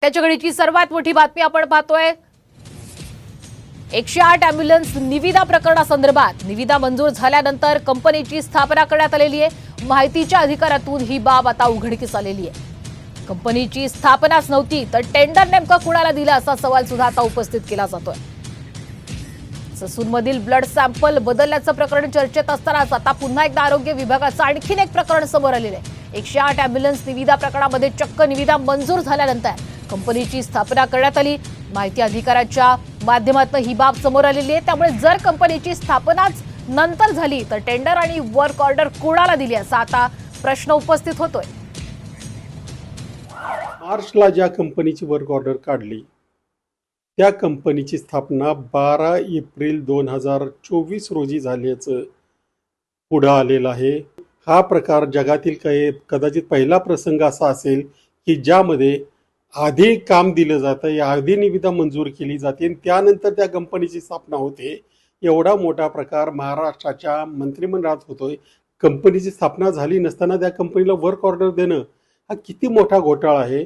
त्याच्या घडीची सर्वात मोठी बातमी आपण पाहतोय 108 अॅम्ब्युलन्स निविदा प्रकरणासंदर्भात निविदा मंजूर झाल्यानंतर कंपनीची स्थापना करण्यात आलेली आहे। माहितीच्या अधिकारातून ही बाब आता उघडकीस आलेली आहे। कंपनीची स्थापनाच नव्हती तर टेंडर नेमकं कुणाला दिलं असा सवाल सुद्धा आता उपस्थित केला जातोय। ससूनमधील ब्लड सॅम्पल बदलल्याचं प्रकरण चर्चेत असतानाच आता पुन्हा एकदा आरोग्य विभागाचं आणखीन एक प्रकरण समोर आलेलं आहे। 108 अॅम्ब्युलन्स निविदा प्रकरणामध्ये चक्क निविदा मंजूर झाल्यानंतर कंपनीची स्थापना करण्यात आली। माहिती अधिकाराच्या माध्यमातून ही बाब समोर आलेली आहे। त्यामुळे जर कंपनीची स्थापनाच नंतर झाली तर टेंडर आणि वर्क ऑर्डर कोणाला दिली असा आता प्रश्न उपस्थित होतोय। मार्चला ज्या कंपनीची वर्क ऑर्डर काढली त्या कंपनीची स्थापना 12 एप्रिल 2024 रोजी झाल्याचं पुढे आलेलं आहे। हा प्रकार जगातील कदाचित पहिला प्रसंग असा असेल की ज्यामध्ये आधी काम दिलं जातं, या आधी निविदा मंजूर केली जाते आणि त्यानंतर त्या कंपनीची स्थापना होते। एवढा मोठा प्रकार महाराष्ट्राच्या मंत्रिमंडळात होतोय। कंपनीची स्थापना झाली नसताना त्या कंपनीला वर्क ऑर्डर देणं हा किती मोठा घोटाळा आहे।